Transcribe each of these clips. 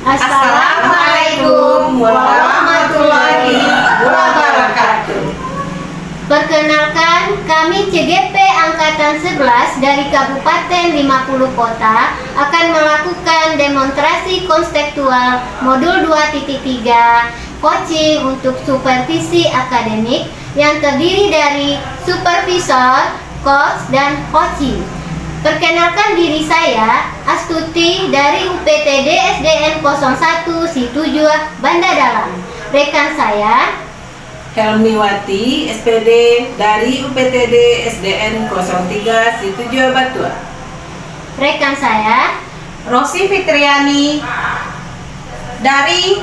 Assalamualaikum warahmatullahi wabarakatuh. Perkenalkan, kami CGP Angkatan 11 dari Kabupaten 50 Kota akan melakukan demonstrasi konseptual modul 2.3 coaching untuk supervisi akademik yang terdiri dari supervisor, coach, dan coaching. Perkenalkan diri saya, Astuti dari UPTD SDN 01 Si7 Banda Dalam. Rekan saya, Helmiwati SPD dari UPTD SDN 03 Si7 Batua. rekan saya, Rosi Fitriani dari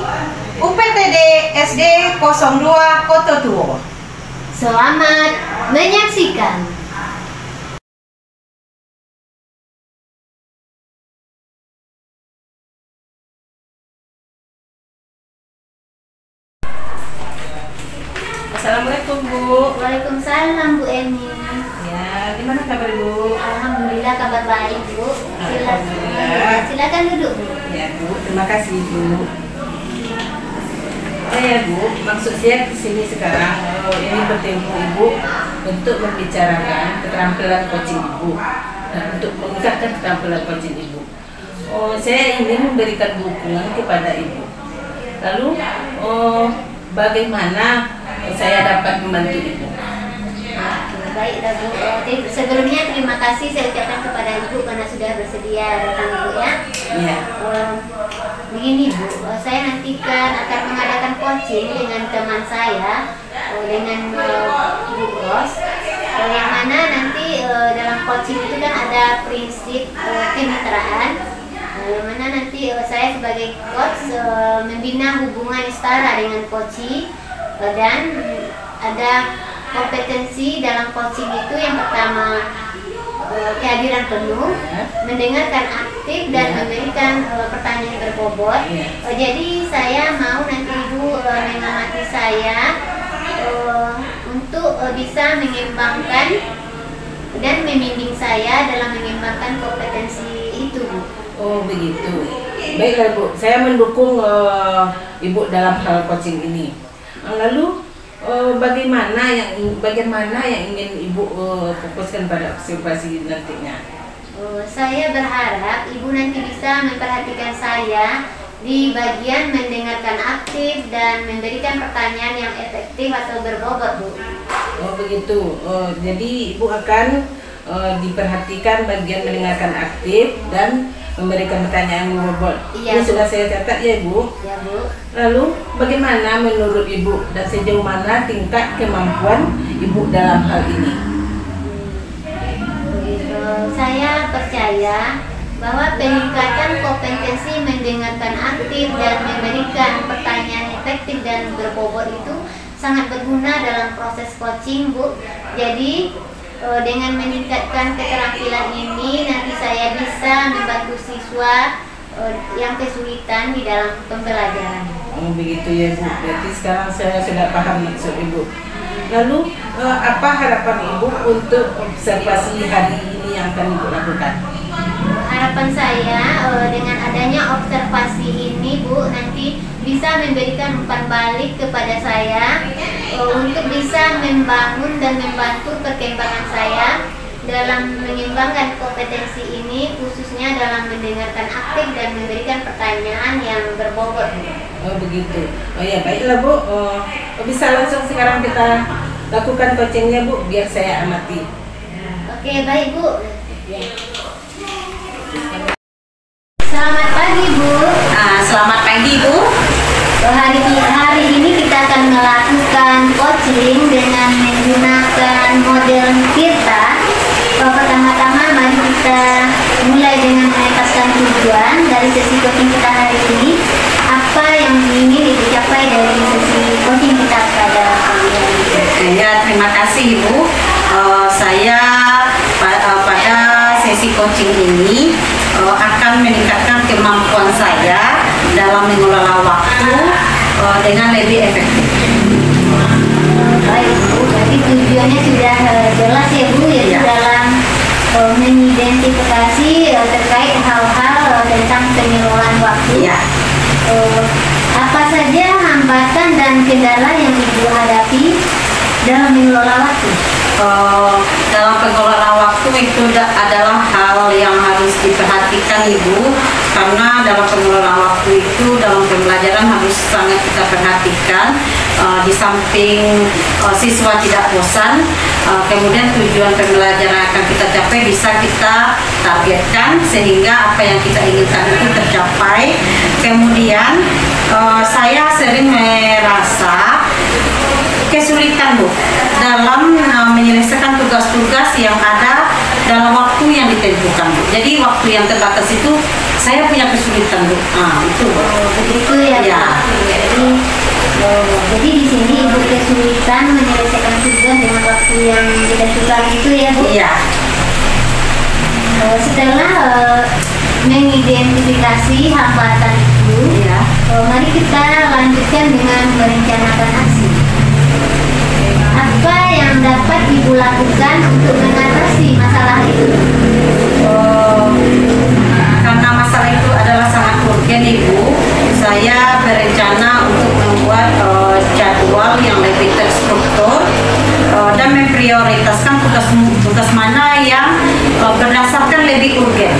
UPTD SD 02 Kototuo. selamat menyaksikan. Assalamualaikum Bu. Waalaikumsalam Bu Eni. Ya, gimana kabar Bu? Alhamdulillah kabar baik Bu. Alhamdulillah. Silakan duduk Bu. Ya Bu, terima kasih Bu. Ya Bu, maksud saya kesini sekarang ini bertemu Ibu untuk membicarakan keterampilan coaching Ibu dan untuk meningkatkan keterampilan coaching Ibu. Saya ingin memberikan dukungan kepada Ibu. Lalu, bagaimana saya dapat membantu Ibu? Baiklah Bu. Sebelumnya terima kasih saya ucapkan kepada Ibu karena sudah bersedia datang Bu ya. Ya. Begini Bu, saya nantikan akan mengadakan coaching dengan teman saya, dengan Bu Ros, yang mana nanti dalam coaching itu kan ada prinsip kemitraan, yang mana nanti saya sebagai coach membina hubungan setara dengan coachee, dan ada kompetensi dalam coaching itu yang pertama kehadiran penuh, mendengarkan aktif dan memberikan pertanyaan berbobot. Jadi saya mau nanti Ibu mengamati saya untuk bisa mengembangkan dan membimbing saya dalam mengembangkan kompetensi itu Bu. Oh begitu. Baiklah Bu, saya mendukung Ibu dalam hal coaching ini. Lalu bagaimana yang ingin Ibu fokuskan pada observasi nantinya? Saya berharap Ibu nanti bisa memperhatikan saya di bagian mendengarkan aktif dan memberikan pertanyaan yang efektif atau berbobot Bu. Oh begitu. Jadi Ibu akan diperhatikan bagian mendengarkan aktif dan memberikan pertanyaan yang berbobot. Iya, Ini sudah saya catat ya Bu. Ya Bu. Lalu bagaimana menurut Ibu dan sejauh mana tingkat kemampuan Ibu dalam hal ini? Saya percaya bahwa peningkatan kompetensi mendengarkan aktif dan memberikan pertanyaan efektif dan berbobot itu sangat berguna dalam proses coaching Bu. Jadi dengan meningkatkan keterampilan ini nanti saya bisa membantu siswa yang kesulitan di dalam pembelajaran. Oh begitu ya Bu. Berarti sekarang saya sudah paham maksud Ibu. Lalu apa harapan Ibu untuk observasi hari ini yang akan Ibu lakukan? Harapan saya dengan adanya observasi ini Bu nanti bisa memberikan umpan balik kepada saya untuk bisa membangun dan membantu perkembangan saya dalam mengembangkan kompetensi ini, khususnya dalam mendengarkan aktif dan memberikan pertanyaan yang berbobot. Oh begitu. Oh ya baiklah Bu. Bisa langsung sekarang kita lakukan coachingnya Bu, biar saya amati. Oke baik Bu. Selamat pagi Bu. Selamat pagi Bu. Hari ini kita akan melakukan coaching dengan menggunakan model Tirta. Pertama-tama mari kita mulai dengan menetapkan tujuan dari sesi coaching kita hari ini. Apa yang ingin dicapai dari sesi coaching kita kali kasih Ibu. Saya pada sesi coaching ini akan meningkatkan kemampuan saya dalam mengelola waktu dengan lebih efektif. Baik Bu, jadi tujuannya sudah jelas ya Bu, yaitu dalam mengidentifikasi terkait hal-hal tentang pengelolaan waktu. Ya. Apa saja hambatan dan kendala yang Ibu hadapi dalam mengelola waktu? Dalam pengelolaan waktu itu adalah hal yang harus diperhatikan Ibu, karena dalam pengelolaan waktu itu dalam pembelajaran harus sangat kita perhatikan. Di samping siswa tidak bosan, kemudian tujuan pembelajaran akan kita capai bisa kita targetkan sehingga apa yang kita inginkan itu tercapai. Kemudian saya sering merasa kesulitan Bu dalam menyelesaikan tugas-tugas yang ada dalam waktu yang ditentukan Bu. Jadi waktu yang terbatas itu saya punya kesulitan Bu. Itu Bu. Begitu ya. Ya. Jadi di sini Ibu kesulitan menyelesaikan tugas dengan waktu yang ditentukan itu ya Bu. Iya. Setelah mengidentifikasi hambatan itu, Iya. mari kita lanjutkan dengan merencanakan aksi. Apa yang dapat Ibu lakukan untuk mengatasi masalah itu? Karena masalah itu adalah sangat urgen Ibu, saya berencana untuk membuat jadwal yang lebih terstruktur dan memprioritaskan tugas mana yang berdasarkan lebih urgen.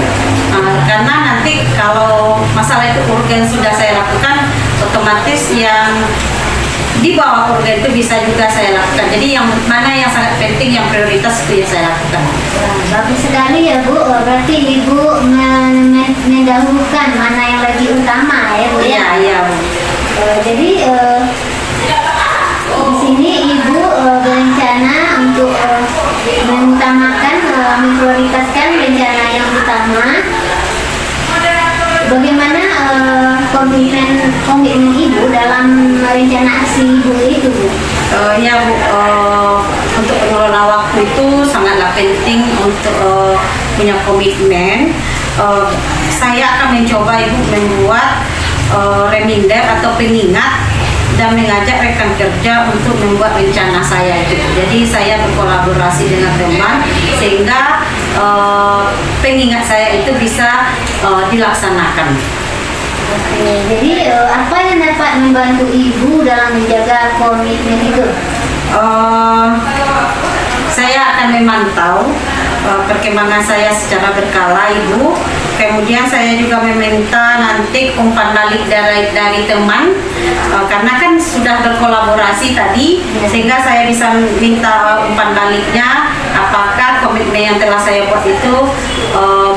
Karena nanti kalau masalah itu urgen sudah saya lakukan, otomatis yang di bawah urgen itu bisa juga saya lakukan. Jadi yang mana yang sangat penting, yang prioritas itu yang saya lakukan. Bagus sekali ya Bu, berarti Ibu mendahulukan mana yang lebih utama ya Bu ya? Iya Bu. Jadi di sini Ibu berencana untuk mengutamakan, memprioritaskan rencana yang utama. Bagaimana komitmen Ibu dalam rencana aksi Ibu itu Bu? Ya Bu, untuk pengelola waktu itu sangatlah penting untuk punya komitmen. Saya akan mencoba Ibu membuat reminder atau pengingat dan mengajak rekan kerja untuk membuat rencana saya itu. Jadi saya berkolaborasi dengan teman sehingga pengingat saya itu bisa dilaksanakan. Oke, jadi apa yang dapat membantu Ibu dalam menjaga komitmen itu? Saya akan memantau perkembangan saya secara berkala Ibu. Kemudian saya juga meminta nanti umpan balik dari teman, karena kan sudah berkolaborasi tadi, sehingga saya bisa minta umpan baliknya apakah komitmen yang telah saya buat itu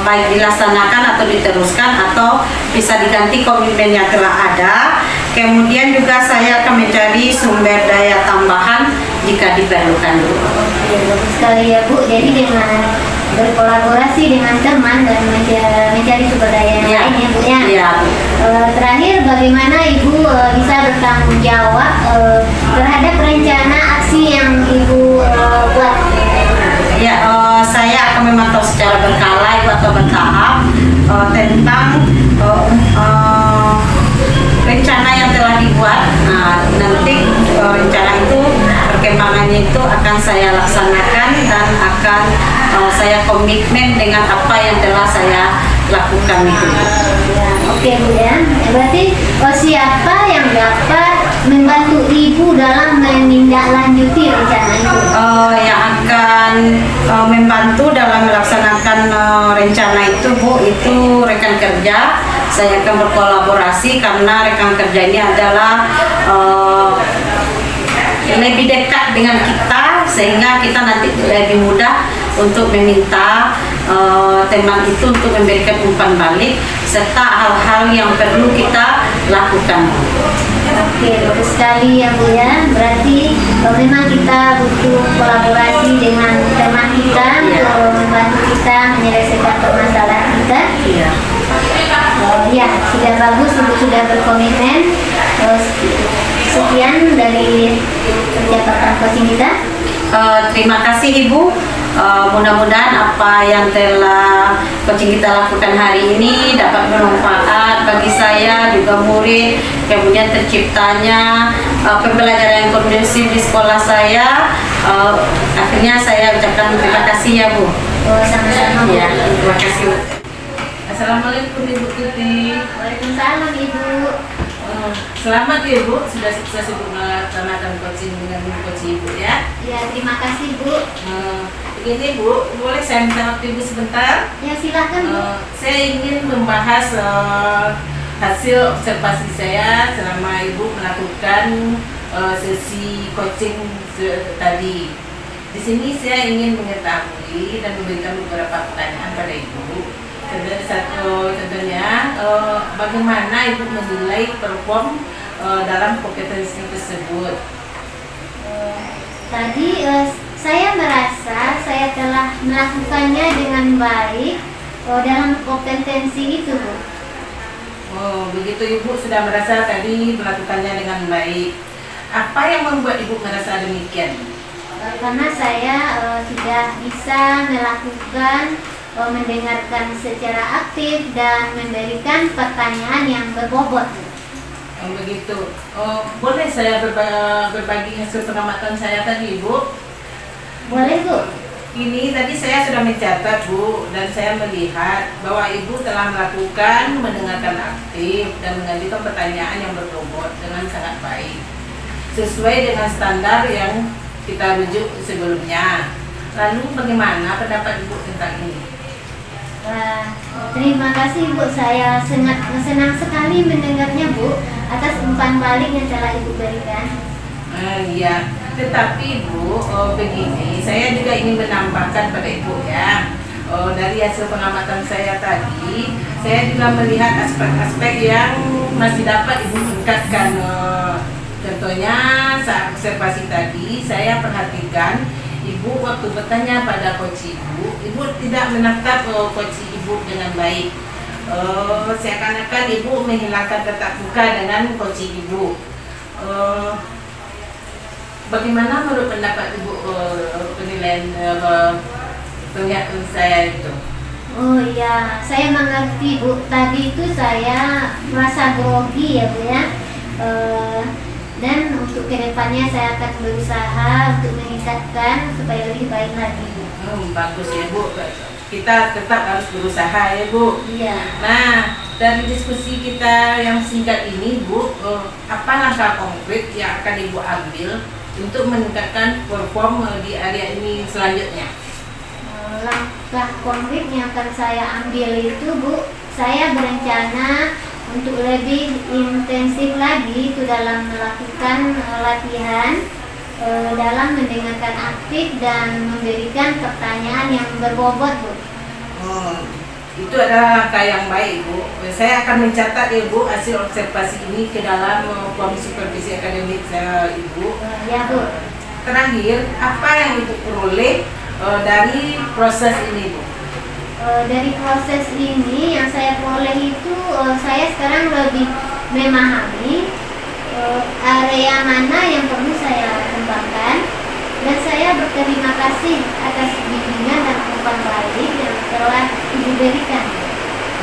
baik dilaksanakan atau diteruskan atau bisa diganti komitmen yang telah ada. Kemudian juga saya akan mencari sumber daya tambahan jika diperlukan. Ya, bagus sekali ya Bu. Jadi dengan berkolaborasi dengan teman dan mencari sumber daya yang lain ya Bu ya. Iya. Terakhir, bagaimana Ibu bisa bertanggung jawab terhadap rencana aksi yang Ibu buat? Ya, saya akan memantau secara berkala atau bertahap tentang rencana yang telah dibuat. Nanti rencana itu perkembangannya itu akan saya laksanakan dan akan saya komitmen dengan apa yang telah saya lakukan itu. Oke Bu ya. Berarti siapa yang dapat membantu Ibu dalam menindaklanjuti rencana itu? Yang akan membantu dalam melaksanakan rencana itu Bu, itu rekan kerja. Saya akan berkolaborasi karena rekan kerja ini adalah lebih dekat dengan kita, sehingga kita nanti lebih mudah untuk meminta teman itu untuk memberikan umpan balik serta hal-hal yang perlu kita lakukan. Oke, bagus sekali ya Bu ya. Berarti memang kita butuh kolaborasi dengan teman kita untuk membantu kita menyelesaikan permasalahan kita. Iya. Ya, sudah bagus, Ibu sudah berkomitmen. Sekian dari percakapan coaching kita. Terima kasih Ibu. Mudah-mudahan apa yang telah coaching kita lakukan hari ini dapat bermanfaat bagi saya juga murid, kemudian terciptanya pembelajaran yang kondusif di sekolah saya. Akhirnya saya ucapkan terima kasih ya Bu. Sama-sama. Ya, terima kasih. Assalamualaikum Ibu Tuti. Waalaikumsalam Ibu. Selamat ya Bu, sudah sukses Ibu melaksanakan coaching dengan coach Ibu ya. Ya, terima kasih Bu. Begini Bu, boleh saya minta waktu Ibu sebentar? Ya, silakan Bu. Saya ingin membahas hasil observasi saya selama Ibu melakukan sesi coaching tadi. Di sini saya ingin mengetahui dan memberikan beberapa pertanyaan pada Ibu. Contohnya, bagaimana Ibu menilai perform dalam kompetensi tersebut? Tadi saya merasa saya telah melakukannya dengan baik dalam kompetensi itu, Bu. Oh, begitu Ibu sudah merasa tadi melakukannya dengan baik. Apa yang membuat Ibu merasa demikian? Karena saya sudah bisa melakukan mendengarkan secara aktif dan memberikan pertanyaan yang berbobot. Begitu. Boleh saya berbagi hasil pengamatan saya tadi, Bu? Boleh, Bu. Ini tadi saya sudah mencatat, Bu, dan saya melihat bahwa Ibu telah melakukan mendengarkan aktif dan mengajukan pertanyaan yang berbobot dengan sangat baik, sesuai dengan standar yang kita rujuk sebelumnya. Lalu bagaimana pendapat Ibu tentang ini? Terima kasih Bu, saya sangat senang sekali mendengarnya Bu atas umpan balik yang telah Ibu berikan. Iya, tetapi Bu, begini, saya juga ingin menambahkan pada Ibu ya. Dari hasil pengamatan saya tadi, saya juga melihat aspek-aspek yang masih dapat Ibu tingkatkan. Contohnya saat observasi tadi, saya perhatikan Ibu waktu bertanya pada coach Ibu tidak menatap coach Ibu dengan baik. Seakan-akan Ibu menghilangkan tatap muka dengan coach Ibu. Bagaimana menurut pendapat Ibu penilaian penglihatan saya itu? Oh iya, saya mengerti Bu. Tadi itu saya merasa grogi ya Bu ya. Dan untuk kedepannya saya akan berusaha untuk meningkatkan supaya lebih baik lagi. Bagus ya Bu, kita tetap harus berusaha ya Bu. Iya. Nah, dari diskusi kita yang singkat ini Bu, apa langkah konkret yang akan Ibu ambil untuk meningkatkan perform di area ini selanjutnya? Langkah konkret yang akan saya ambil itu Bu, saya berencana untuk lebih intensif lagi itu dalam melakukan latihan dalam mendengarkan aktif dan memberikan pertanyaan yang berbobot Bu. Itu adalah langkah yang baik Bu. Saya akan mencatat ya Bu hasil observasi ini ke dalam form supervisi akademik saya Ibu. Ya Bu. Terakhir, apa yang Ibu peroleh dari proses ini Bu? Dari proses ini yang saya peroleh itu saya sekarang lebih memahami area mana yang perlu saya kembangkan, dan saya berterima kasih atas bimbingan dan umpan balik yang telah Ibu berikan.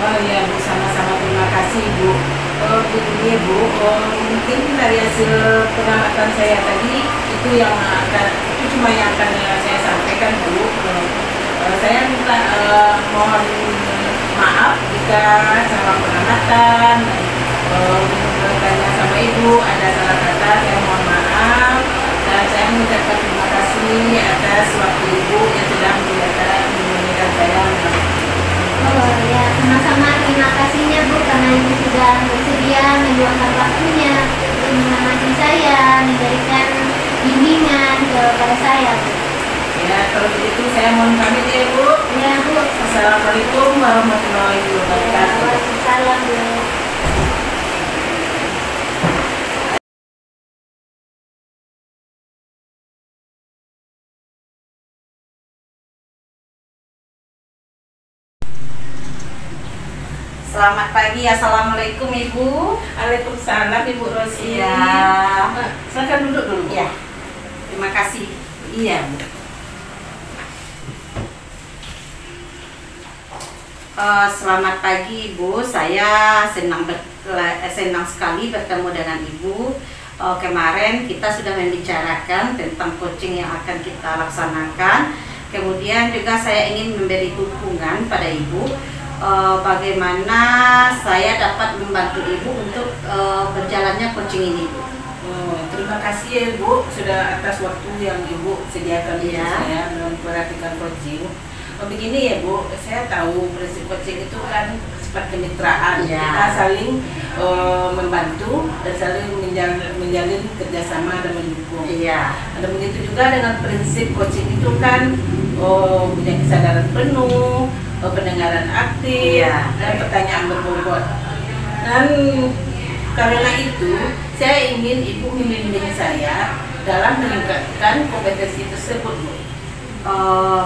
Oh iya Bu, sama-sama terima kasih Bu. Begini Bu, mungkin dari hasil pengamatan saya tadi itu cuma yang akan saya sampaikan Bu. Saya minta mohon maaf jika salah pengamatan bertanya sama Ibu ada salah kata, saya mohon maaf, dan saya mengucapkan terima kasih atas waktu Ibu yang sudah mendengarkan saya. Oh ya, sama-sama terima kasihnya Bu, karena Ibu sudah bersedia meluangkan waktunya untuk mengamati saya, memberikan bimbingan kepada saya Bu. Ya, kalau begitu saya mohon pamit ya Bu. Ya Bu. Assalamualaikum warahmatullahi wabarakatuh. Waalaikumsalam Bu. Selamat pagi, assalamualaikum Ibu. Waalaikumsalam Ibu Rosi. Ya. Silakan duduk dulu. Ya, terima kasih. Iya, Bu. Selamat pagi Ibu, saya senang sekali bertemu dengan Ibu. Kemarin kita sudah membicarakan tentang coaching yang akan kita laksanakan. Kemudian juga saya ingin memberi dukungan pada Ibu, bagaimana saya dapat membantu Ibu untuk berjalannya coaching ini, Bu. Terima kasih ya Bu, sudah atas waktu yang Ibu sediakan untuk saya memperhatikan coaching. Begini ya Bu, saya tahu prinsip coaching itu kan sifat kemitraan, kita saling membantu dan saling menjalin kerjasama dan mendukung. Dan begitu juga dengan prinsip coaching itu kan punya kesadaran penuh, pendengaran aktif, dan pertanyaan berbobot. Dan karena itu saya ingin Ibu membimbing saya dalam meningkatkan kompetensi tersebut, Bu.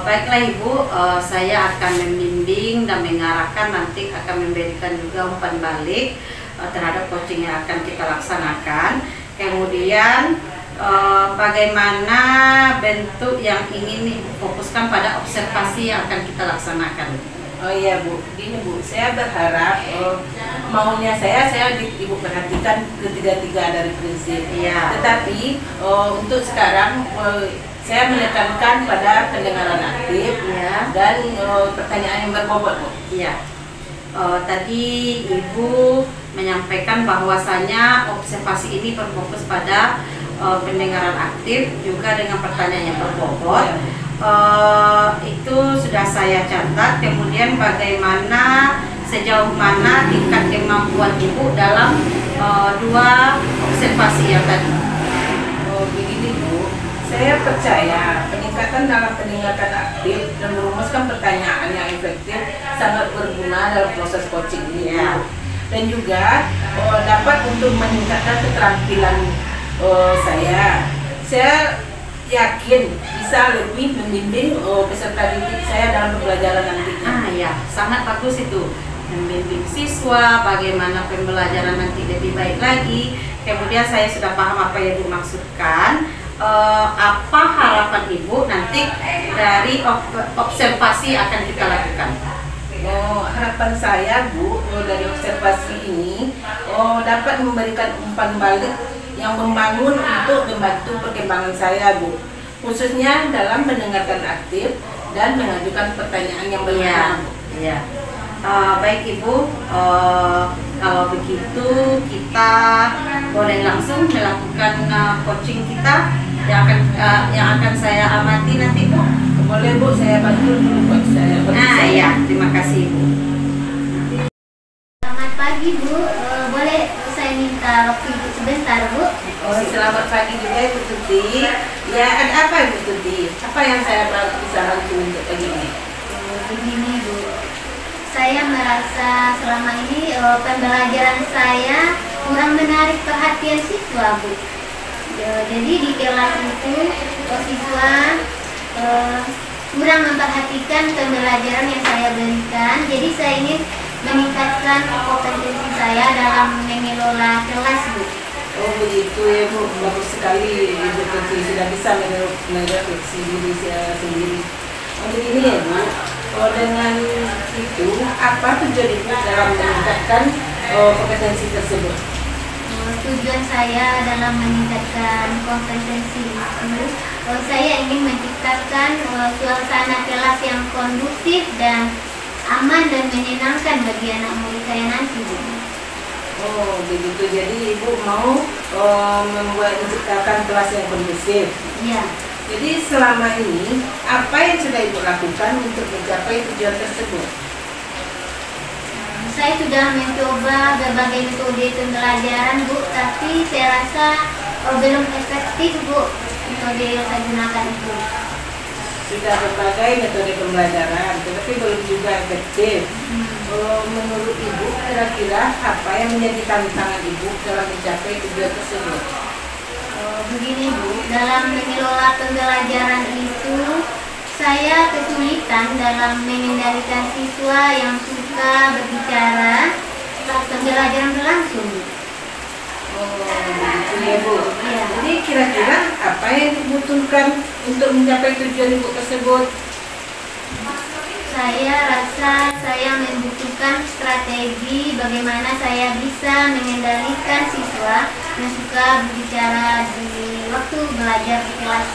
Baiklah Ibu, saya akan membimbing dan mengarahkan, nanti akan memberikan juga umpan balik terhadap coaching yang akan kita laksanakan. Kemudian bagaimana bentuk yang ingin Ibu fokuskan pada observasi yang akan kita laksanakan. Oh iya Bu, gini Bu, saya berharap maunya saya Ibu perhatikan ketiga-tiga dari prinsip. Tetapi untuk sekarang saya menekankan pada pendengaran aktif dan pertanyaan yang berbobot, Bu. Tadi Ibu menyampaikan bahwasanya observasi ini berfokus pada pendengaran aktif juga dengan pertanyaan yang berbobot. Itu sudah saya catat. Kemudian bagaimana, sejauh mana tingkat kemampuan Ibu dalam dua observasi yang tadi. Begini Bu, saya percaya peningkatan dalam peningkatan aktif dan merumuskan pertanyaan yang efektif sangat berguna dalam proses coaching ini. Dan juga dapat untuk meningkatkan keterampilan saya yakin bisa lebih membimbing peserta didik saya dalam pembelajaran nantinya. Sangat bagus itu, membimbing siswa bagaimana pembelajaran nanti lebih baik lagi. Kemudian saya sudah paham apa yang Ibu maksudkan. Apa harapan Ibu nanti dari observasi akan kita lakukan? Harapan saya Bu, dari observasi ini dapat memberikan umpan balik yang membangun untuk membantu perkembangan saya Bu, khususnya dalam mendengarkan aktif dan mengajukan pertanyaan yang benar. Baik Ibu, kalau begitu kita boleh langsung melakukan coaching kita yang akan saya amati nanti, Bu. Boleh Bu, saya bantu dulu buat saya. Terima kasih Ibu. Selamat pagi Bu, boleh saya minta waktu Ibu sebentar Bu? Selamat pagi juga Ibu Tuti. Ada apa Ibu Tuti? Apa yang saya bisa bantu untuk pagi ini? Begini Bu, saya merasa selama ini pembelajaran saya kurang menarik perhatian siswa Bu. Jadi di kelas itu siswa kurang memperhatikan pembelajaran yang saya berikan. Jadi saya ingin meningkatkan kompetensi saya dalam mengelola kelas Bu. Oh begitu ya Bu, bagus sekali Ibu Tuti sudah bisa merefleksi diri saya sendiri. Begini ya Bu, dengan itu apa tujuan Ibu dalam meningkatkan kompetensi tersebut? Tujuan saya dalam meningkatkan kompetensi itu, saya ingin menciptakan suasana kelas yang kondusif dan aman dan menyenangkan bagi anak murid saya nanti. Oh begitu, jadi Ibu mau menciptakan kelas yang kondusif. Jadi selama ini apa yang sudah Ibu lakukan untuk mencapai tujuan tersebut? Saya sudah mencoba berbagai metode pembelajaran Bu, tapi saya rasa belum efektif Bu metode yang saya gunakan itu. Sudah berbagai metode pembelajaran, tetapi belum juga efektif. Menurut Ibu, kira-kira apa yang menjadi tantangan Ibu dalam mencapai tujuan tersebut? Begini Bu, dalam mengelola pembelajaran itu saya kesulitan dalam mengendalikan siswa yang suka berbicara saat pembelajaran berlangsung. Oh, begitu ya Bu. Jadi kira-kira apa yang dibutuhkan lakukan untuk mencapai tujuan Ibu tersebut? Saya rasa saya membutuhkan strategi bagaimana saya bisa mengendalikan siswa yang suka berbicara di waktu belajar di kelas.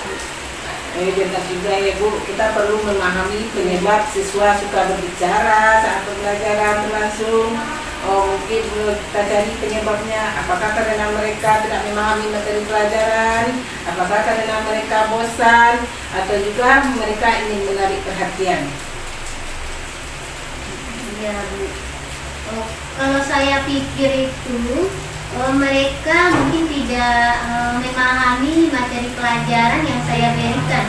Benar juga ya Bu, kita perlu memahami penyebab siswa suka berbicara saat pembelajaran berlangsung. Mungkin kita cari penyebabnya, apakah karena mereka tidak memahami materi pelajaran, apakah karena mereka bosan, atau juga mereka ingin menarik perhatian. Ya Bu, kalau saya pikir itu mereka mungkin tidak memahami materi pelajaran yang saya berikan.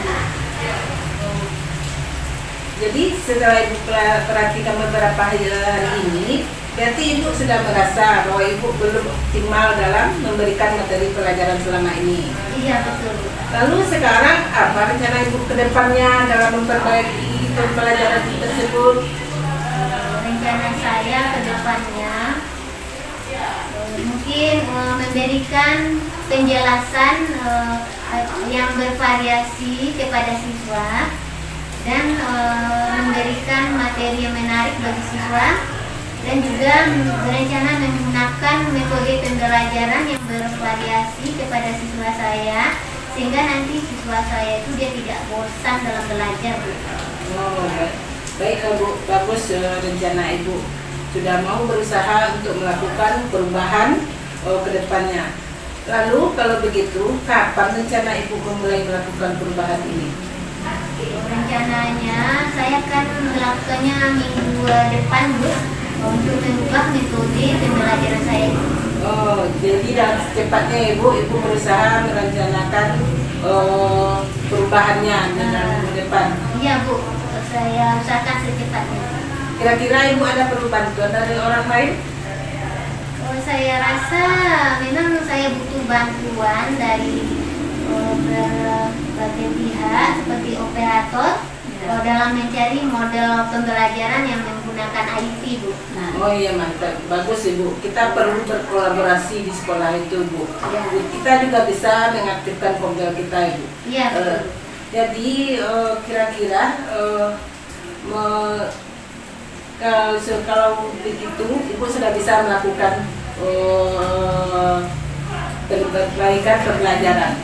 Jadi setelah Ibu perhatikan beberapa hari ini, berarti Ibu sudah merasa bahwa Ibu belum optimal dalam memberikan materi pelajaran selama ini. Iya betul. Lalu sekarang apa rencana Ibu ke depannya dalam memperbaiki pembelajaran tersebut? Rencana saya ke depannya mungkin memberikan penjelasan yang bervariasi kepada siswa dan memberikan materi yang menarik bagi siswa, dan juga berencana menggunakan metode pembelajaran yang bervariasi kepada siswa saya, sehingga nanti siswa saya itu dia tidak bosan dalam belajar. Oh, baik Bu, bagus rencana Ibu. Sudah mau berusaha untuk melakukan perubahan ke depannya. Lalu kalau begitu, kapan rencana Ibu memulai melakukan perubahan ini? Rencananya saya akan melakukannya minggu depan Bu, untuk mengubah metode pembelajaran saya. Oh, jadi dalam secepatnya Ibu berusaha merencanakan perubahannya dengan minggu depan. Iya Bu, saya usahakan secepatnya. Kira-kira Ibu ada perlu bantuan dari orang lain? Saya rasa memang saya butuh bantuan dari berbagai pihak seperti operator dalam mencari model pembelajaran yang menggunakan IT Bu. Oh iya mantap, bagus Ibu. Kita perlu berkolaborasi di sekolah itu Bu. Ya. Kita juga bisa mengaktifkan pemda kita Ibu. Iya betul. Jadi kira-kira kalau begitu Ibu sudah bisa melakukan perbaikan pembelajaran.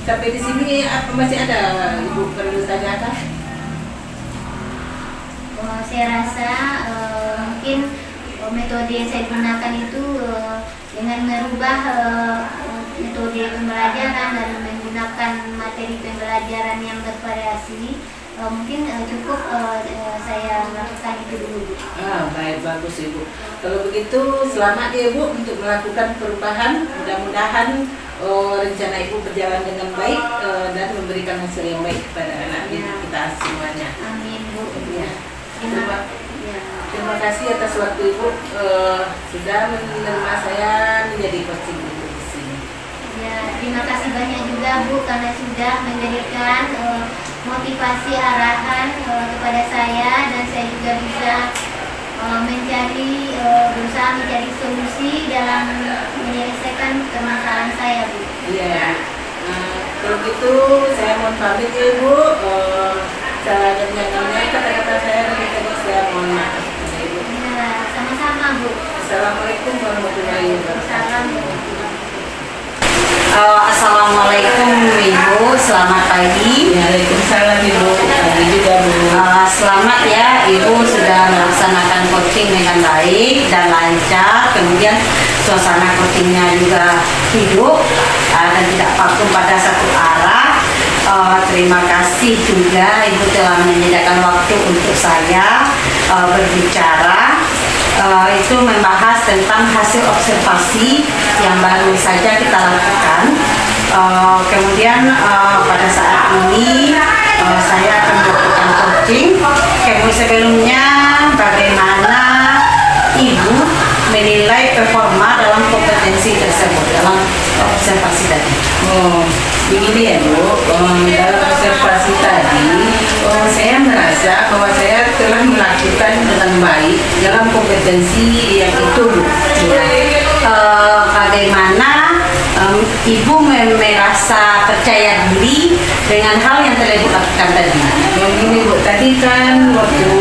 Sampai di sini apa masih ada Ibu perlu tanyakan? Saya rasa mungkin metode yang saya gunakan itu dengan merubah metode pembelajaran dan menggunakan materi pembelajaran yang bervariasi, mungkin cukup saya lakukan itu dulu. Baik, bagus Ibu. Kalau begitu selamat ya Ibu untuk melakukan perubahan. Mudah-mudahan rencana Ibu berjalan dengan baik dan memberikan hasil yang baik kepada anak didik kita semuanya. Amin Bu. Ya. Terima kasih atas waktu Ibu sudah menerima saya menjadi coaching Ibu di sini. Ya, terima kasih banyak juga Bu karena sudah memberikan motivasi arahan kepada saya, dan saya juga bisa berusaha mencari solusi dalam menyelesaikan permasalahan saya Bu. Iya. Kalau gitu saya mohon pamit ya Ibu. Salah dan jangannya kata-kata saya dari tadi saya mohon maaf kepada Ibu. Ya, sama-sama Bu. Assalamualaikum warahmatullahi wabarakatuh. Assalamualaikum Ibu, selamat pagi. Waalaikumsalam Ibu, pagi juga Bu. Selamat ya Ibu sudah melaksanakan coaching dengan baik dan lancar. Kemudian suasana coachingnya juga hidup dan tidak vakum pada satu arah. Terima kasih juga Ibu telah menyediakan waktu untuk saya berbicara. Itu membahas tentang hasil observasi yang baru saja kita lakukan. Kemudian pada saat ini saya akan melakukan coaching. Kemudian sebelumnya bagaimana Ibu menilai performa dalam kompetensi tersebut, dalam observasi tadi? Begini ya Bu, dalam observasi tadi saya merasa bahwa saya telah melakukan dengan baik dalam kompetensi yang itu Bu. Bagaimana Ibu merasa percaya diri dengan hal yang telah Ibu lakukan tadi? Yang ini Bu, tadi kan waktu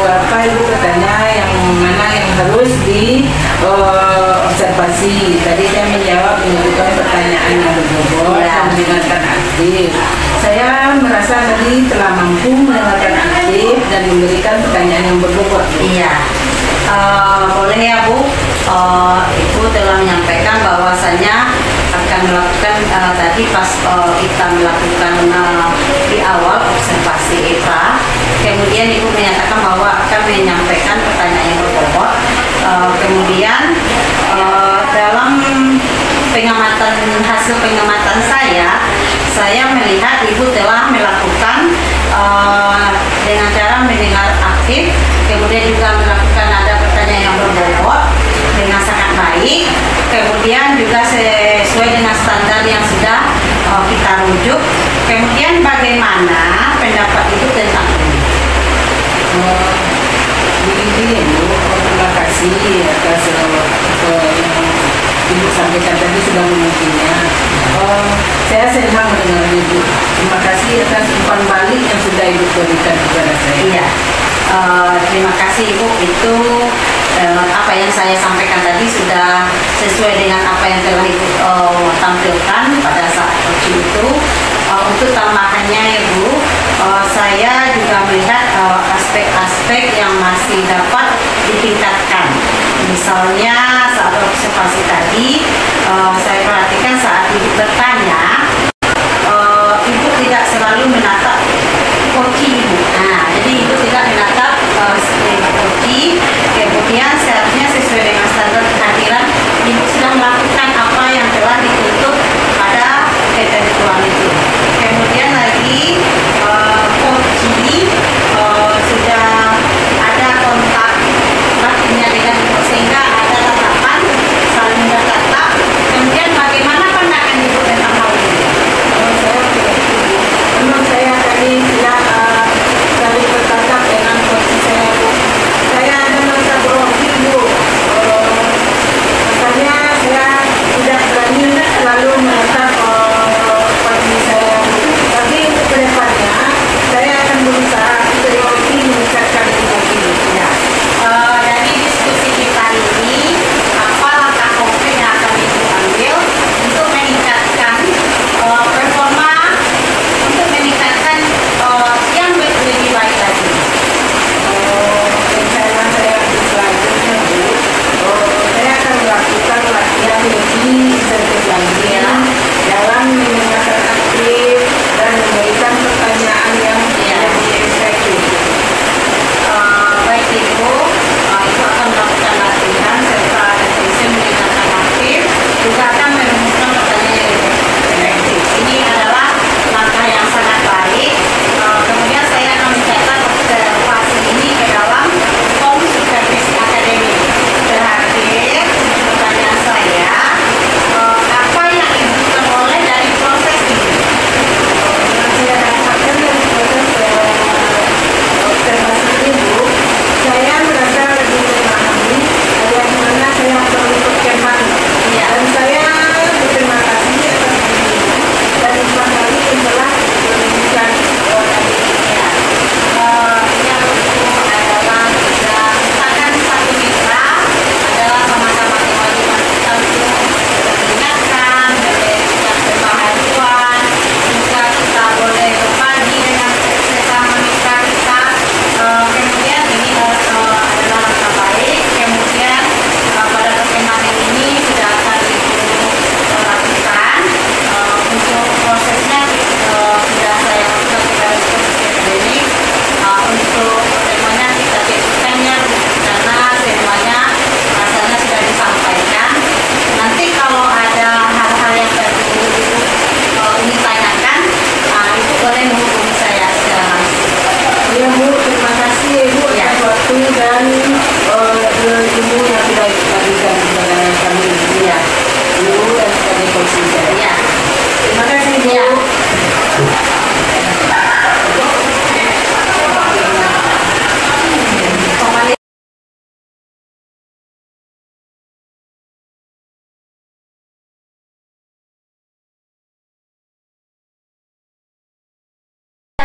apa Ibu katanya yang mana yang harus di observasi. Tadi saya menjawab menyebutkan pertanyaan yang berbobot dan mendengarkan aktif. Saya merasa tadi telah mampu mendengarkan aktif dan memberikan pertanyaan yang berbobot. Iya. Boleh ya Bu, Ibu telah menyampaikan bahwasanya akan melakukan tadi pas kita melakukan di awal observasi EPA, kemudian Ibu menyatakan bahwa akan menyampaikan pertanyaan yang berbobot. Kemudian dalam hasil pengamatan saya melihat Ibu telah melakukan dengan cara mendengar aktif, kemudian juga melakukan ada pertanyaan yang berbobot dengan sangat baik, kemudian juga sesuai dengan standar yang sudah kita rujuk. Kemudian bagaimana pendapat Ibu tentang ini? Begini Bu, terima kasih atas yang Ibu sampaikan tadi sudah mengertinya. Saya senang mendengar Ibu. Terima kasih atas umpan balik yang sudah Ibu berikan kepada saya. Iya. Terima kasih Ibu, itu apa yang saya sampaikan tadi sudah sesuai dengan apa yang telah Ibu tampilkan pada saat coaching itu. Untuk tambahannya Ibu, saya juga melihat aspek-aspek yang masih dapat ditingkatkan. Misalnya saat observasi tadi, saya perhatikan saat Ibu bertanya, Ibu tidak selalu menatap koci Ibu. Nah, jadi Ibu tidak menatap koci. Kemudian seharusnya sesuai dengan standar kehadiran, Ibu sudah melakukan apa yang telah dituntut pada ketentuan itu. Kemudian lagi koci sudah ada kontak batinnya dengan Ibu sehingga ada tatapan saling bertatap. Kemudian bagaimana pandangan Ibu tentang hal ini?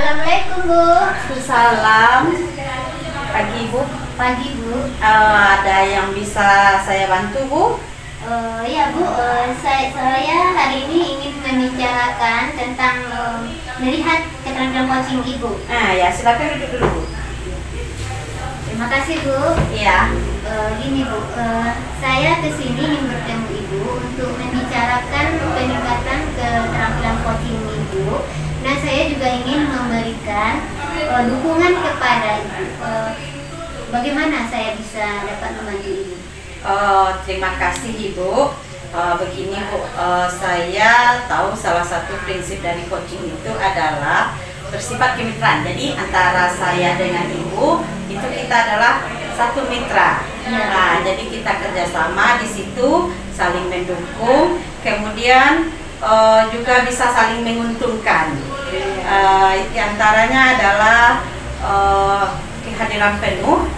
Assalamualaikum Bu. Salam. Pagi Bu. Pagi Bu. Ada yang bisa saya bantu Bu? Ya Bu, saya hari ini ingin membicarakan tentang melihat keterampilan coaching Ibu. Ya silakan duduk dulu Bu. Terima kasih Bu. Iya. Gini Bu, saya kesini ingin bertemu Ibu untuk membicarakan peningkatan keterampilan coaching Ibu. Nah, saya juga ingin memberikan dukungan kepada Ibu. Bagaimana saya bisa dapat membantu Ibu? Terima kasih Ibu. Begini Bu, saya tahu salah satu prinsip dari coaching itu adalah bersifat kemitraan. Jadi antara saya dengan Ibu itu kita adalah satu mitra. Nah, jadi kita kerjasama di situ, saling mendukung, kemudian juga bisa saling menguntungkan. Di antaranya adalah kehadiran penuh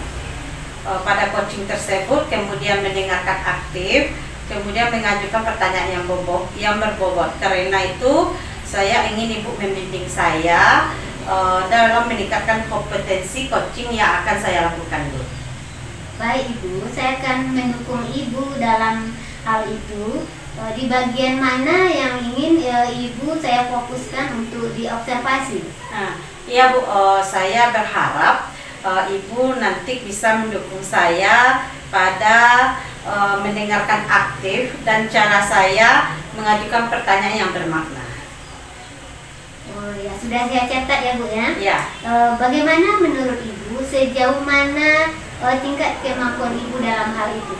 pada coaching tersebut, kemudian mendengarkan aktif, kemudian mengajukan pertanyaan yang berbobot. Karena itu saya ingin Ibu membimbing saya dalam meningkatkan kompetensi coaching yang akan saya lakukan Bu. Baik Ibu, saya akan mendukung Ibu dalam hal itu. Di bagian mana yang ingin Ibu saya fokuskan untuk diobservasi? Iya Bu, saya berharap Ibu nanti bisa mendukung saya pada mendengarkan aktif dan cara saya mengajukan pertanyaan yang bermakna. Oh ya, sudah saya catat ya Bu ya. Ya. Bagaimana menurut Ibu, sejauh mana tingkat kemampuan Ibu dalam hal itu?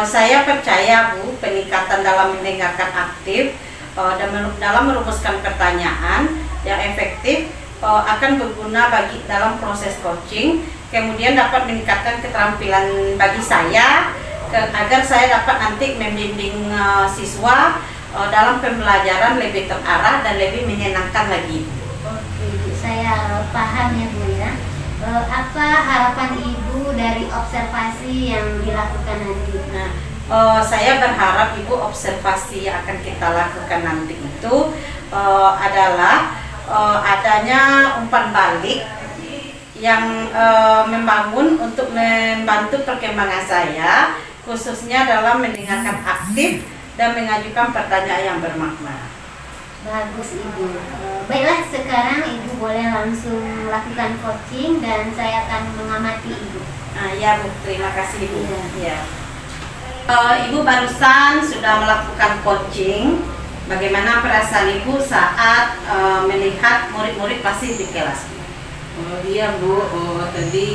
Saya percaya Bu, peningkatan dalam mendengarkan aktif dan dalam merumuskan pertanyaan yang efektif akan berguna bagi dalam proses coaching, kemudian dapat meningkatkan keterampilan bagi saya agar saya dapat nanti membimbing siswa dalam pembelajaran lebih terarah dan lebih menyenangkan lagi. Oke Bu, saya paham ya Bu ya. Apa harapan Ibu dari observasi yang dilakukan nanti? Saya berharap Ibu observasi yang akan kita lakukan nanti itu adalah adanya umpan balik yang membangun untuk membantu perkembangan saya, khususnya dalam mendengarkan aktif dan mengajukan pertanyaan yang bermakna. Bagus Ibu. Baiklah, sekarang Ibu boleh langsung melakukan coaching dan saya akan mengamati Ibu. Ya Bu, terima kasih Ibu. Ya. Ibu barusan sudah melakukan coaching. Bagaimana perasaan Ibu saat melihat murid-murid pasif di kelas? Iya Bu, tadi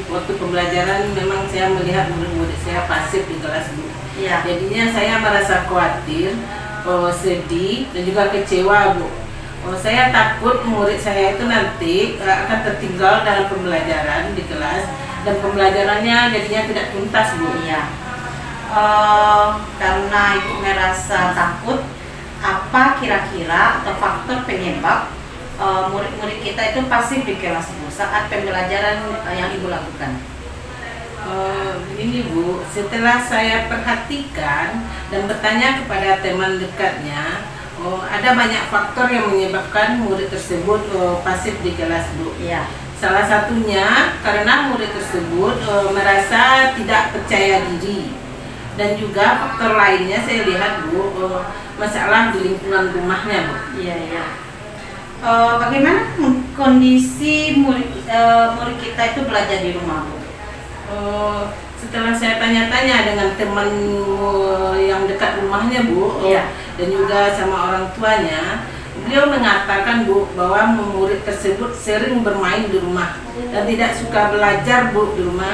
waktu pembelajaran memang saya melihat murid-murid saya pasif di kelas Bu. Ya. Jadinya saya merasa khawatir, sedih dan juga kecewa Bu. Saya takut murid saya itu nanti akan tertinggal dalam pembelajaran di kelas dan pembelajarannya jadinya tidak tuntas Bu. Iya. Karena Ibu merasa takut, apa kira-kira atau faktor penyebab murid-murid kita itu pasif di kelas Bu saat pembelajaran yang Ibu lakukan? Ini Bu, setelah saya perhatikan dan bertanya kepada teman dekatnya, ada banyak faktor yang menyebabkan murid tersebut pasif di kelas Bu. Iya. Salah satunya karena murid tersebut merasa tidak percaya diri, dan juga faktor lainnya saya lihat Bu, masalah di lingkungan rumahnya Bu. Iya, iya. Bagaimana kondisi murid kita itu belajar di rumah Bu? Setelah saya tanya-tanya dengan teman yang dekat rumahnya Bu, dan juga sama orang tuanya, beliau mengatakan Bu bahwa murid tersebut sering bermain di rumah dan tidak suka belajar Bu di rumah.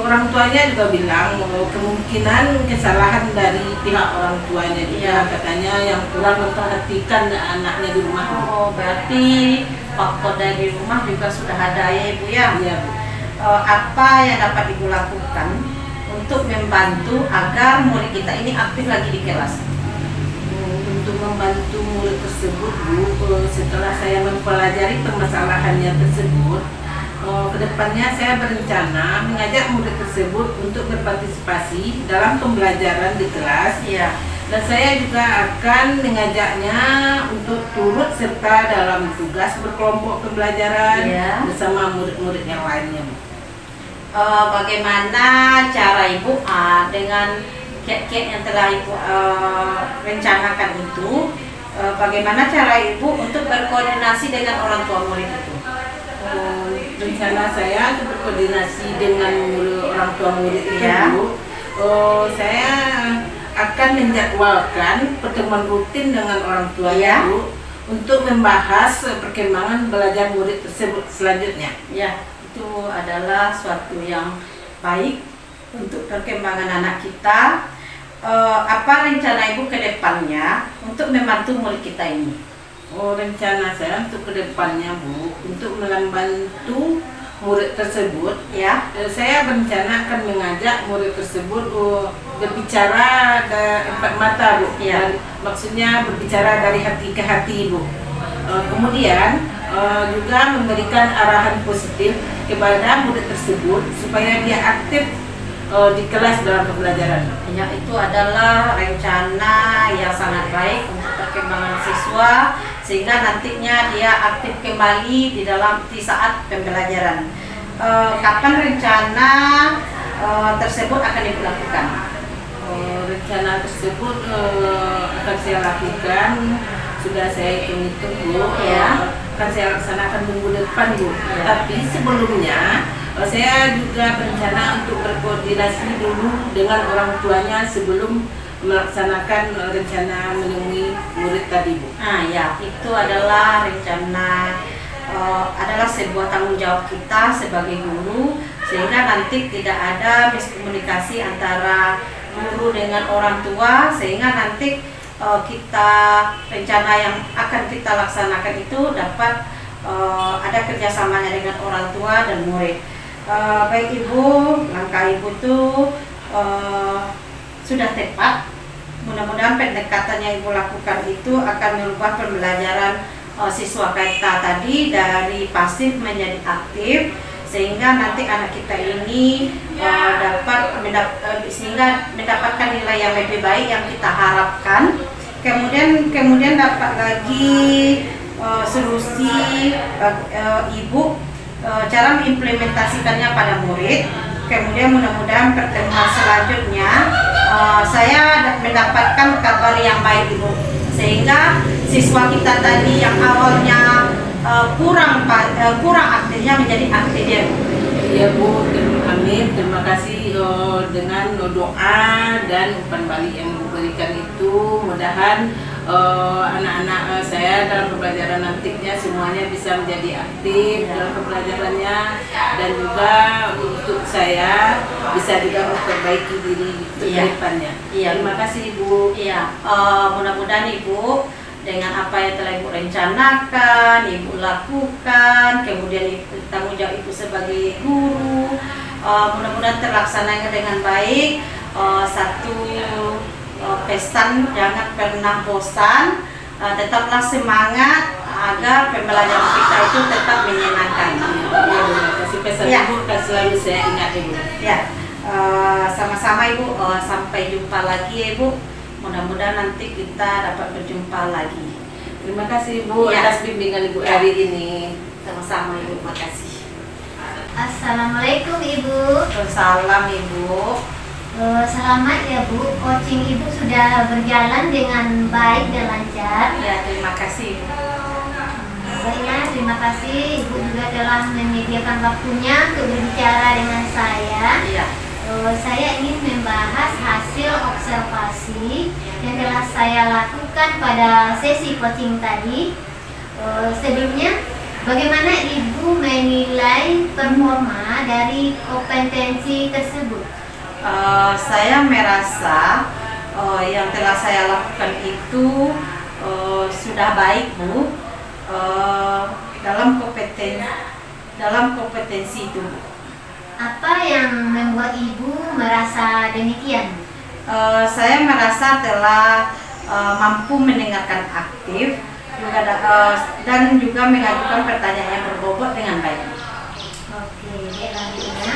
Orang tuanya juga bilang kemungkinan kesalahan dari pihak orang tuanya juga, katanya yang kurang memperhatikan anaknya di rumah. Berarti faktor dari rumah juga sudah ada ya Ibu ya? Iya Bu. Apa yang dapat Ibu lakukan untuk membantu agar murid kita ini aktif lagi di kelas? Untuk membantu murid tersebut Bu, setelah saya mempelajari permasalahannya tersebut, kedepannya saya berencana mengajak murid tersebut untuk berpartisipasi dalam pembelajaran di kelas. Dan saya juga akan mengajaknya untuk turut serta dalam tugas berkelompok pembelajaran bersama murid-murid yang lainnya. Bagaimana cara Ibu dengan kiat-kiat yang telah Ibu rencanakan itu, bagaimana cara Ibu untuk berkoordinasi dengan orang tua murid itu? Rencana saya untuk berkoordinasi dengan orang tua murid itu, saya akan menjadwalkan pertemuan rutin dengan orang tua Ibu untuk membahas perkembangan belajar murid tersebut selanjutnya. Ya, itu adalah suatu yang baik untuk perkembangan anak kita. Apa rencana Ibu ke depannya untuk membantu murid kita ini? Rencana saya untuk kedepannya, Bu, untuk membantu murid tersebut, saya berencana akan mengajak murid tersebut berbicara empat mata, Bu. Maksudnya berbicara dari hati ke hati, Bu. Kemudian juga memberikan arahan positif kepada murid tersebut supaya dia aktif di kelas dalam pembelajaran. Ya, itu adalah rencana yang sangat baik untuk perkembangan siswa, sehingga nantinya dia aktif kembali di saat pembelajaran. Kapan rencana tersebut akan dilakukan? Rencana tersebut akan saya lakukan, sudah saya hitung-hitung, Bu. Akan saya laksanakan minggu depan, Bu. Tapi sebelumnya saya juga berencana untuk berkoordinasi dulu dengan orang tuanya sebelum melaksanakan rencana menemui murid tadi, Bu. Ya, itu adalah rencana, adalah sebuah tanggung jawab kita sebagai guru, sehingga nanti tidak ada miskomunikasi antara guru dengan orang tua, sehingga nanti rencana yang akan kita laksanakan itu dapat ada kerjasamanya dengan orang tua dan murid. Baik Ibu, langkah Ibu tuh sudah tepat. Mudah-mudahan pendekatan yang Ibu lakukan itu akan merubah pembelajaran siswa kita tadi dari pasif menjadi aktif, sehingga nanti anak kita ini sehingga mendapatkan nilai yang lebih baik yang kita harapkan. Kemudian dapat lagi solusi Ibu cara mengimplementasikannya pada murid. Kemudian mudah-mudahan pertemuan selanjutnya saya mendapatkan kabar yang baik, Ibu, sehingga siswa kita tadi yang awalnya kurang aktifnya menjadi aktif, ya. Iya, Bu, amin. Terima kasih dengan doa dan umpan balik yang diberikan itu, mudahan anak-anak saya dalam pembelajaran nantinya semuanya bisa menjadi aktif dalam pembelajarannya, dan juga untuk saya bisa juga memperbaiki diri ke depannya. Terima kasih, Ibu. Mudah-mudahan Ibu dengan apa yang telah Ibu rencanakan, Ibu lakukan, kemudian tanggung jawab Ibu sebagai guru, mudah-mudahan terlaksana dengan baik. Satu pesan, jangan pernah bosan, tetaplah semangat agar pembelajaran kita itu tetap menyenangkan. Kasih pesan Ibu kan selalu saya ingat, Ibu. Sama-sama Ibu, sampai jumpa lagi ya Ibu. Mudah-mudahan nanti kita dapat berjumpa lagi. Terima kasih, Bu, atas bimbingan Ibu hari ini. Sama-sama Ibu, makasih. Assalamualaikum Ibu. Salam Ibu. Selamat ya Bu, coaching Ibu sudah berjalan dengan baik dan lancar. Ya, terima kasih Ibu. Baiklah, terima kasih Ibu juga telah menyediakan waktunya untuk berbicara dengan saya. Saya ingin membahas hasil observasi yang telah saya lakukan pada sesi coaching tadi. Sebelumnya, bagaimana Ibu menilai performa dari kompetensi tersebut? Saya merasa yang telah saya lakukan itu sudah baik, Bu, dalam kompetensi itu. Apa yang membuat Ibu merasa demikian? Saya merasa telah mampu mendengarkan aktif dan juga mengajukan pertanyaan yang berbobot dengan baik. Oke, selanjutnya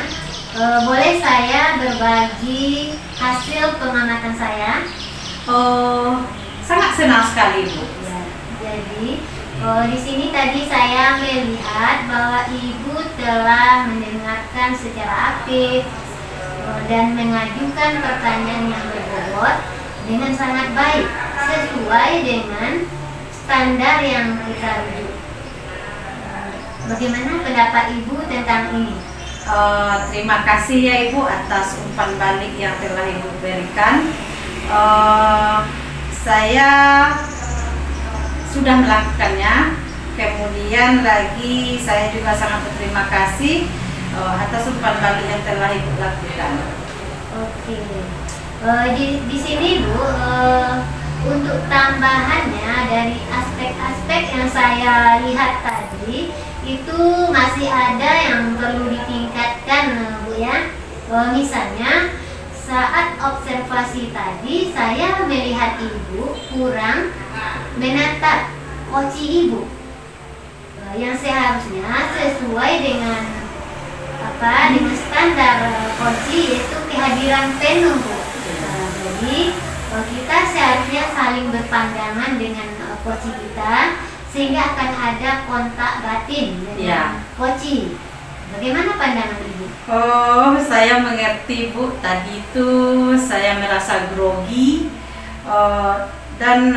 boleh saya berbagi hasil pengamatan saya? Oh, sangat senang sekali Bu. Ya, jadi di sini tadi saya melihat bahwa Ibu telah mendengarkan secara aktif dan mengajukan pertanyaan yang berbobot dengan sangat baik sesuai dengan standar yang kita rujuk. Bagaimana pendapat Ibu tentang ini? Terima kasih ya Ibu atas umpan balik yang telah Ibu berikan. Saya sudah melakukannya. Kemudian lagi saya juga sangat berterima kasih atas umpan balik yang telah Ibu lakukan. Oke, di sini Bu, untuk tambahannya dari aspek-aspek yang saya lihat tadi itu masih ada yang perlu ditingkatkan Bu ya. Misalnya saat observasi tadi saya melihat Ibu kurang menatap koci Ibu yang seharusnya sesuai dengan dengan standar koci, yaitu kehadiran penuh Bu. Jadi kita seharusnya saling berpandangan dengan koci kita sehingga akan ada kontak batin dengan koci. Bagaimana pandangan Ibu? Oh, saya mengerti Bu. Tadi itu saya merasa grogi dan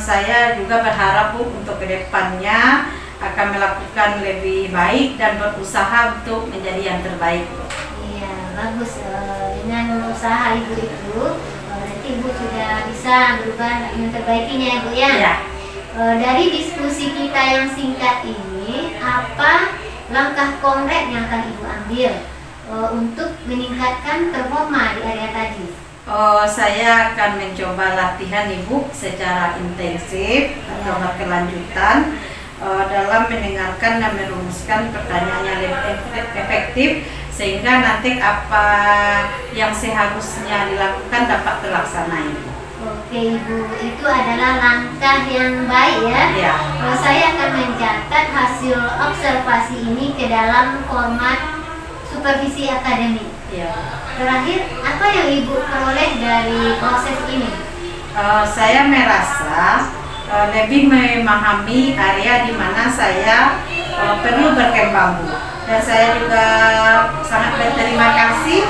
saya juga berharap Bu untuk kedepannya akan melakukan lebih baik dan berusaha untuk menjadi yang terbaik Bu. Iya, bagus. Dengan usaha Ibu itu nanti Ibu sudah bisa berubah memperbaikinya ya Bu ya. Ya. Dari diskusi kita yang singkat ini, apa langkah konkret yang akan Ibu ambil untuk meningkatkan performa di area tadi? Saya akan mencoba latihan Ibu secara intensif atau berkelanjutan dalam mendengarkan dan merumuskan pertanyaan yang lebih efektif sehingga nanti apa yang seharusnya dilakukan dapat terlaksana Ibu. Oke Ibu, itu adalah langkah yang baik ya. Ya. Saya akan mencatat hasil observasi ini ke dalam format supervisi akademik. Ya. Terakhir, apa yang Ibu peroleh dari proses ini? Saya merasa lebih memahami area di mana saya perlu berkembang Bu. Dan saya juga sangat berterima kasih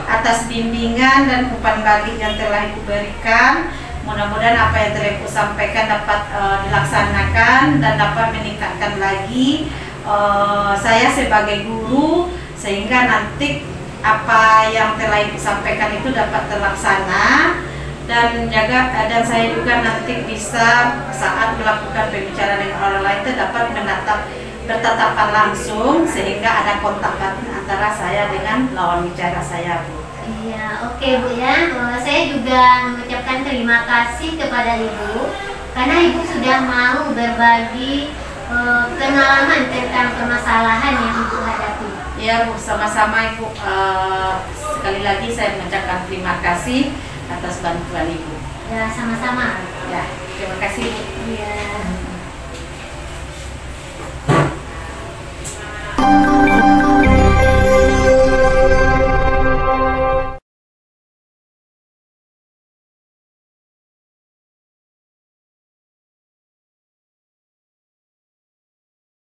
atas bimbingan dan umpan balik yang telah Ibu berikan. Mudah-mudahan apa yang telah Ibu sampaikan dapat dilaksanakan dan dapat meningkatkan lagi saya sebagai guru sehingga nanti apa yang telah Ibu sampaikan itu dapat terlaksana dan saya juga nanti bisa saat melakukan pembicaraan dengan orang lain itu dapat bertatapan langsung sehingga ada kontak batin antara saya dengan lawan bicara saya Bu. Iya, oke Bu ya. Saya juga mengucapkan terima kasih kepada Ibu karena Ibu sudah mau berbagi pengalaman tentang permasalahan yang Ibu hadapi. Iya Bu, sama-sama Ibu. Sekali lagi saya mengucapkan terima kasih atas bantuan Ibu. Ya, sama-sama. Ya, terima kasih Bu. Iya.